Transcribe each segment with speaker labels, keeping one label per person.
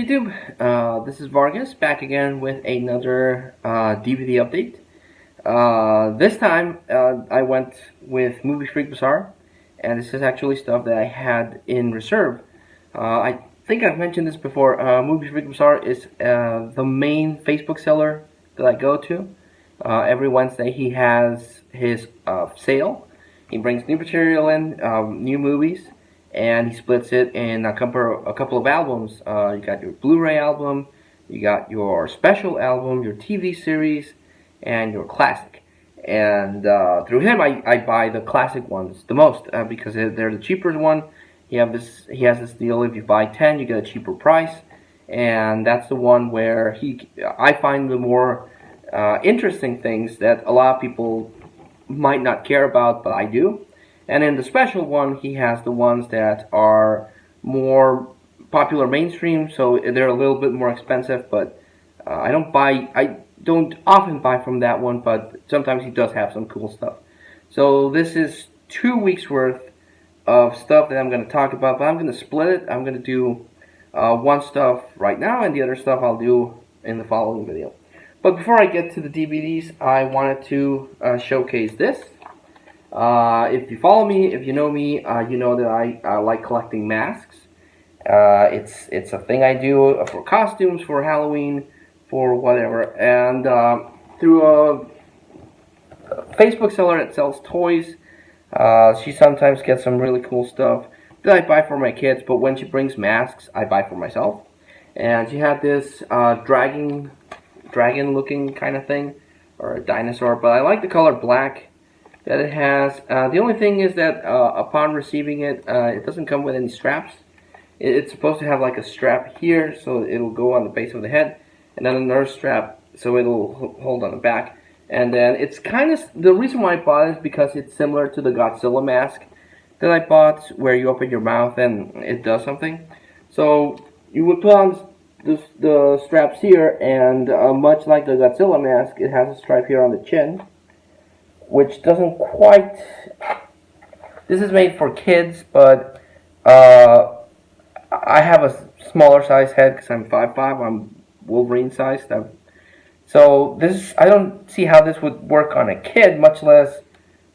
Speaker 1: YouTube? This is Vargas back again with another DVD update. This time I went with Moviefreakbazaar, and this is actually stuff that I had in reserve. I think I've mentioned this before. Moviefreakbazaar is the main Facebook seller that I go to. Every Wednesday he has his sale. He brings new material in, new movies, and he splits it in a couple of albums. You got your Blu-ray album, you got your special album, your TV series, and your classic. And through him, I buy the classic ones the most because they're the cheaper one. He has this deal: if you buy 10, you get a cheaper price, and that's the one where I find the more interesting things that a lot of people might not care about, but I do. And in the special one, he has the ones that are more popular mainstream, so they're a little bit more expensive, but I don't often buy from that one, but sometimes he does have some cool stuff. So this is 2 weeks worth of stuff that I'm going to talk about, but I'm going to split it. I'm going to do one stuff right now, and the other stuff I'll do in the following video. But before I get to the DVDs, I wanted to showcase this. If you follow me, if you know me, you know that I like collecting masks. It's a thing I do for costumes, for Halloween, for whatever. And through a Facebook seller that sells toys, she sometimes gets some really cool stuff that I buy for my kids. But when she brings masks, I buy for myself. And she had this dragon-looking kind of thing, or a dinosaur. But I like the color black that it has. The only thing is that upon receiving it, it doesn't come with any straps. It's supposed to have like a strap here, so it'll go on the base of the head, and then another strap, so it'll hold on the back. And then it's kind of, the reason why I bought it is because it's similar to the Godzilla mask that I bought, where you open your mouth and it does something. So you would put on the straps here, and much like the Godzilla mask, it has a stripe here on the chin, which doesn't quite. This is made for kids, but I have a smaller size head because I'm 5'5". I'm Wolverine sized. So this, I don't see how this would work on a kid, much less,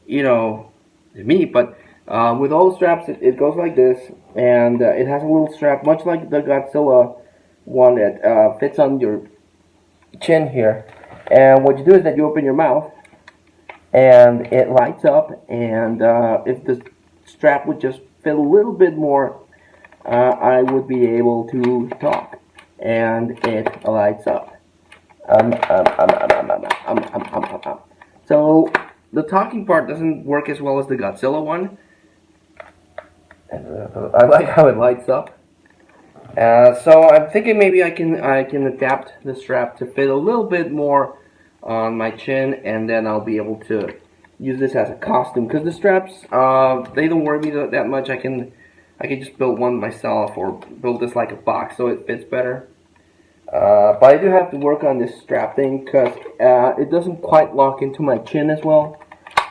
Speaker 1: you know, me. But with all the straps, it goes like this, and it has a little strap, much like the Godzilla one, that fits on your chin here. And what you do is that you open your mouth, and it lights up, and if the strap would just fit a little bit more, I would be able to talk, and it lights up. So the talking part doesn't work as well as the Godzilla one. I like how it lights up. So I'm thinking maybe I can adapt the strap to fit a little bit more on my chin, and then I'll be able to use this as a costume, because the straps, they don't worry me that much. I can just build one myself, or build this like a box so it fits better. But I do have to work on this strap thing, because it doesn't quite lock into my chin as well,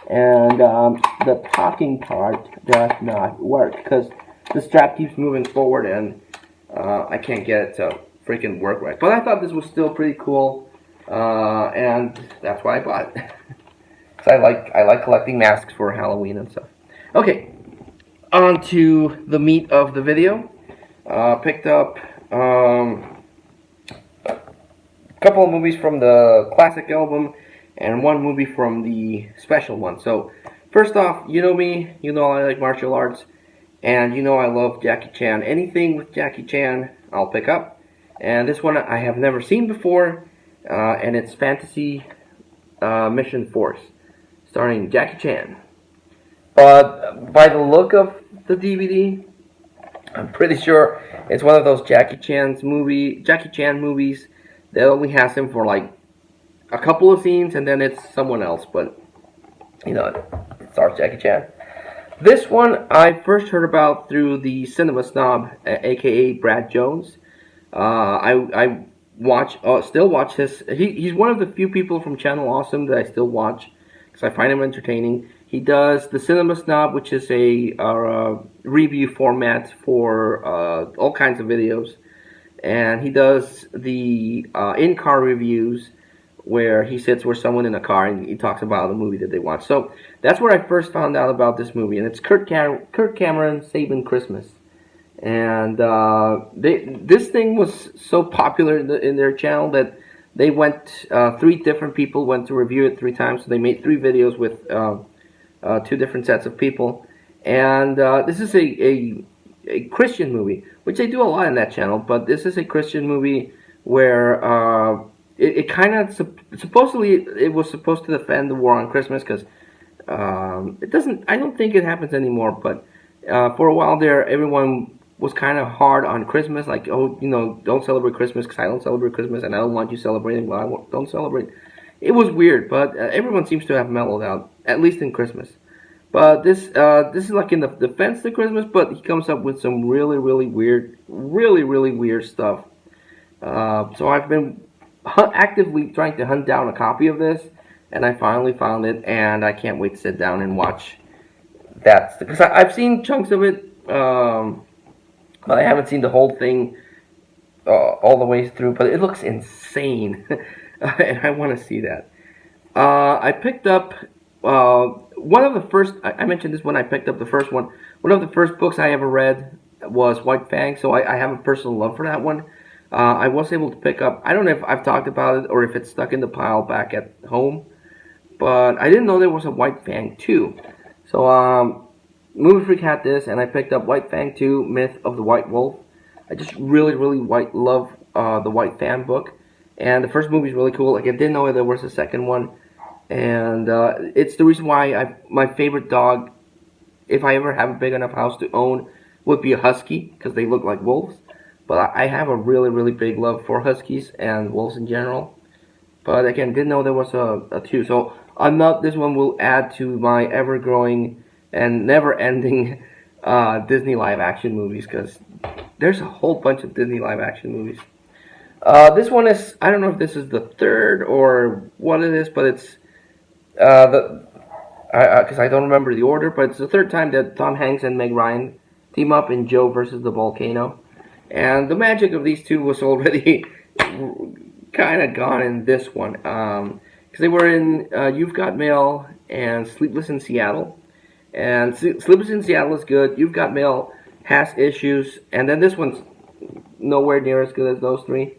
Speaker 1: and the talking part does not work because the strap keeps moving forward, and I can't get it to freaking work right. But I thought this was still pretty cool, and that's why I bought it. So I like collecting masks for Halloween and stuff. Okay, on to the meat of the video. Picked up a couple of movies from the classic album and one movie from the special one. So first off, you know me, you know I like martial arts, and you know I love Jackie Chan. Anything with Jackie Chan, I'll pick up. And this one I have never seen before, and it's Fantasy Mission Force, starring Jackie Chan. But by the look of the DVD, I'm pretty sure it's one of those Jackie Chan movies that only has him for like a couple of scenes, and then it's someone else. But you know, it stars Jackie Chan. This one I first heard about through the Cinema Snob, aka Brad Jones. I still watch his. He's one of the few people from Channel Awesome that I still watch because I find him entertaining. He does the Cinema Snob, which is a review format for all kinds of videos. and he does the in-car reviews where he sits with someone in a car and he talks about the movie that they watch. So that's where I first found out about this movie, and it's Kirk Cameron Saving Christmas. And this thing was so popular in their channel that they went, three different people went to review it 3 times. So they made 3 videos with 2 different sets of people. And this is a Christian movie, which they do a lot in that channel. But this is a Christian movie where it kind of supposedly it was supposed to defend the war on Christmas, because it doesn't. I don't think it happens anymore. But for a while there, everyone was kind of hard on Christmas, like, oh, don't celebrate Christmas because I don't celebrate Christmas, and I don't want you celebrating, but don't celebrate. It was weird, but everyone seems to have mellowed out, at least in Christmas. But this is like in the defense to Christmas, but he comes up with some really weird, really weird stuff. So I've been actively trying to hunt down a copy of this, and I finally found it, and I can't wait to sit down and watch that, because I've seen chunks of it, but I haven't seen the whole thing all the way through. But it looks insane, and I want to see that. I picked up one of the first. I mentioned this when I picked up the first one. One of the first books I ever read was White Fang, so I have a personal love for that one. I was able to pick up. I don't know if I've talked about it or if it's stuck in the pile back at home, but I didn't know there was a White Fang 2. So Movie Freak had this, and I picked up White Fang 2, Myth of the White Wolf. I just really love the White Fang book, and the first movie is really cool. Like, I didn't know there was a second one, and it's the reason why my favorite dog, if I ever have a big enough house to own, would be a husky, because they look like wolves. But I have a really big love for huskies and wolves in general. But again, didn't know there was a 2. So this one will add to my ever-growing and never-ending Disney live-action movies, because there's a whole bunch of Disney live-action movies. This one is, I don't know if this is the 3rd or what it is, but it's because I don't remember the order, but it's the 3rd time that Tom Hanks and Meg Ryan team up in Joe Versus the Volcano. And the magic of these two was already kind of gone in this one, because they were in You've Got Mail and Sleepless in Seattle. And Sleepless in Seattle is good. You've Got Mail has issues, and then this one's nowhere near as good as those 3.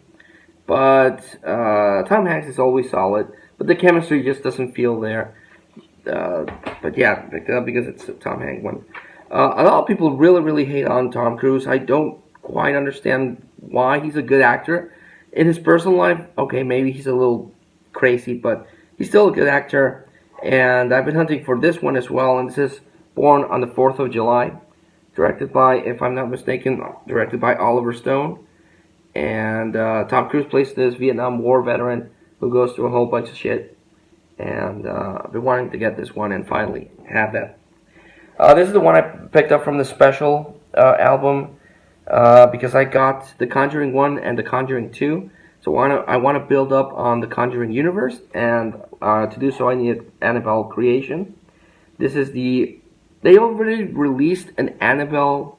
Speaker 1: But Tom Hanks is always solid, but the chemistry just doesn't feel there. But yeah, because it's a Tom Hanks one. A lot of people really hate on Tom Cruise. I don't quite understand why. He's a good actor. In his personal life, okay, maybe he's a little crazy, but he's still a good actor. And I've been hunting for this one as well, and this is Born on the 4th of July, directed by, if I'm not mistaken, Oliver Stone. And Tom Cruise plays this Vietnam War veteran who goes through a whole bunch of shit. And I've been wanting to get this one and finally have that. This is the one I picked up from the special album, because I got The Conjuring 1 and The Conjuring 2. So I want to build up on the Conjuring universe, and to do so I need Annabelle Creation. This is they already released an Annabelle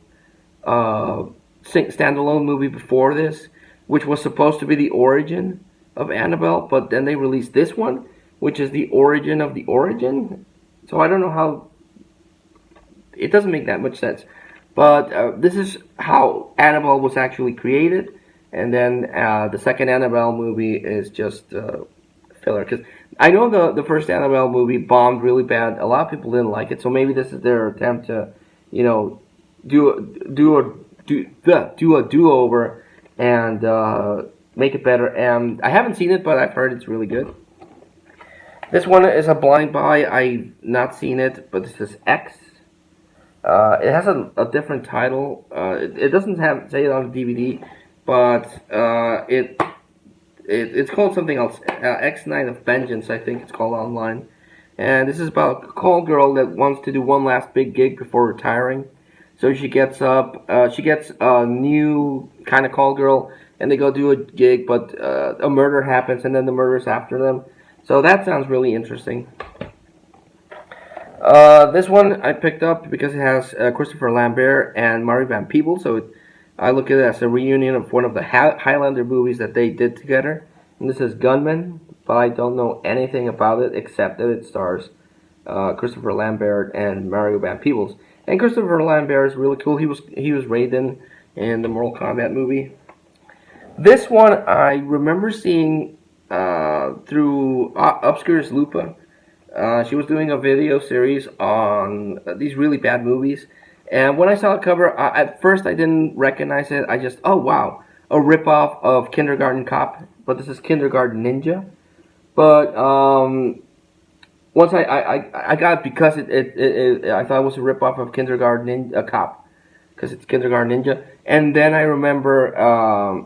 Speaker 1: standalone movie before this, which was supposed to be the origin of Annabelle, but then they released this one, which is the origin of the origin. So I don't know how. It doesn't make that much sense. But this is how Annabelle was actually created, and then the second Annabelle movie is just filler. Because I know the first Annabelle movie bombed really bad. A lot of people didn't like it, so maybe this is their attempt to, do a do-over and make it better. And I haven't seen it, but I've heard it's really good. This one is a blind buy. I've not seen it, but this is X. It has a different title. It doesn't say it on the DVD, but it's called something else. X9 of Vengeance, I think it's called online. And this is about a call girl that wants to do one last big gig before retiring. So she gets a new kind of call girl, and they go do a gig, but a murder happens, and then the murder's after them. So that sounds really interesting. This one I picked up because it has Christopher Lambert and Murray Van Peebles, so I look at it as a reunion of one of the Highlander movies that they did together. And this is Gunman, but I don't know anything about it except that it stars Christopher Lambert and Mario Van Peebles. And Christopher Lambert is really cool. He was Raiden in the Mortal Kombat movie. This one I remember seeing through Obscurus Lupa. She was doing a video series on these really bad movies. And when I saw the cover, at first I didn't recognize it. I just, oh wow, a ripoff of Kindergarten Cop. But this is Kindergarten Ninja. But once I got it because I thought it was a ripoff of Kindergarten Cop. Because it's Kindergarten Ninja. And then I remember,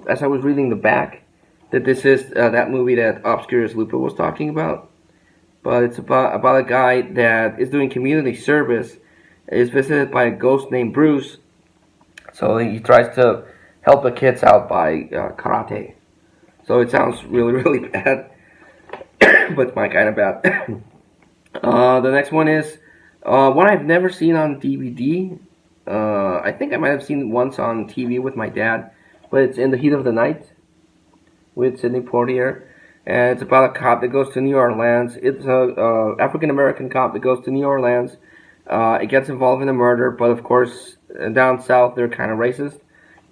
Speaker 1: as I was reading the back, that this is that movie that Obscurus Lupa was talking about. But it's about a guy that is doing community service, is visited by a ghost named Bruce. So he tries to help the kids out by karate. So it sounds really, really bad, but it's my kind of bad. The next one is one I've never seen on DVD. I think I might have seen it once on TV with my dad, but it's In the Heat of the Night with Sidney Poitier. And it's about a cop that goes to New Orleans. It's a African-American cop that goes to New Orleans. It gets involved in a murder, but of course, down south, they're kind of racist.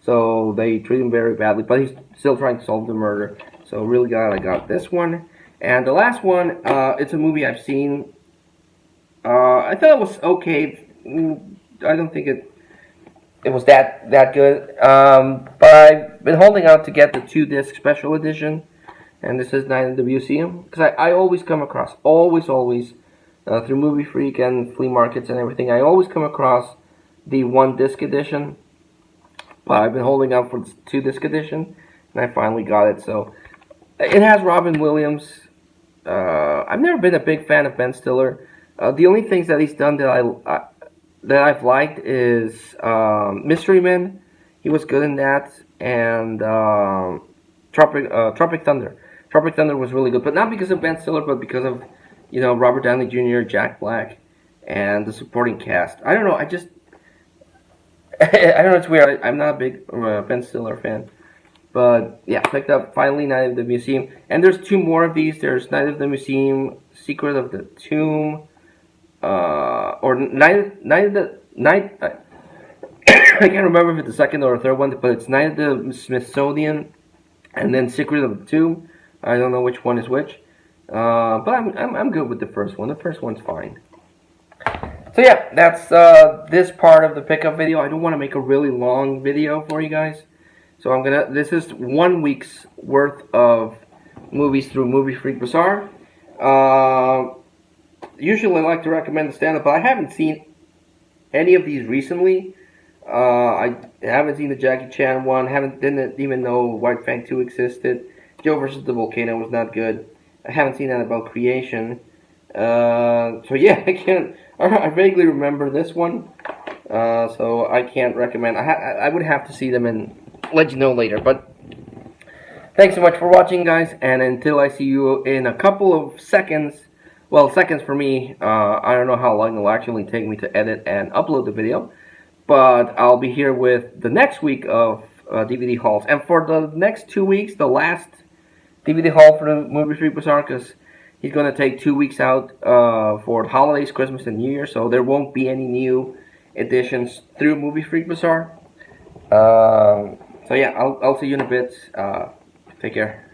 Speaker 1: So they treat him very badly, but he's still trying to solve the murder. So really glad I got this one. And the last one, it's a movie I've seen. I thought it was okay. I don't think it was that good. But I've been holding out to get the 2-disc special edition. And this is Night at the Museum, because I always come across, always, through Movie Freak and flea markets and everything, I always come across the 1-disc edition, but I've been holding out for the 2-disc edition, and I finally got it. So it has Robin Williams. I've never been a big fan of Ben Stiller. The only things that he's done that I've liked is Mystery Men. He was good in that, and Tropic Thunder. Tropic Thunder was really good, but not because of Ben Stiller, but because of, Robert Downey Jr., Jack Black, and the supporting cast. I don't know, I don't know, it's weird. I'm not a big Ben Stiller fan. But, yeah, picked up, finally, Night of the Museum. And there's 2 more of these. There's Night of the Museum, Secret of the Tomb, or I can't remember if it's the second or the third one, but it's Night of the Smithsonian, and then Secret of the Tomb. I don't know which one is which, but I'm good with the first one. The first one's fine. So yeah, that's this part of the pickup video. I don't want to make a really long video for you guys, so this is 1 week's worth of movies through Moviefreakbazaar. Usually I like to recommend the stand-up, but I haven't seen any of these recently. I haven't seen the Jackie Chan one. Didn't even know White Fang 2 existed. Joe versus the Volcano was not good. I haven't seen Annabelle Creation. So yeah, I vaguely remember this one. So I can't recommend. I would have to see them and let you know later. But thanks so much for watching, guys. And until I see you in a couple of seconds. Well, seconds for me. I don't know how long it'll actually take me to edit and upload the video. But I'll be here with the next week of DVD hauls. And for the next 2 weeks, the last DVD haul for the Moviefreakbazaar, because he's going to take 2 weeks out for the holidays, Christmas, and New Year. So there won't be any new editions through Moviefreakbazaar. So yeah, I'll see you in a bit. Take care.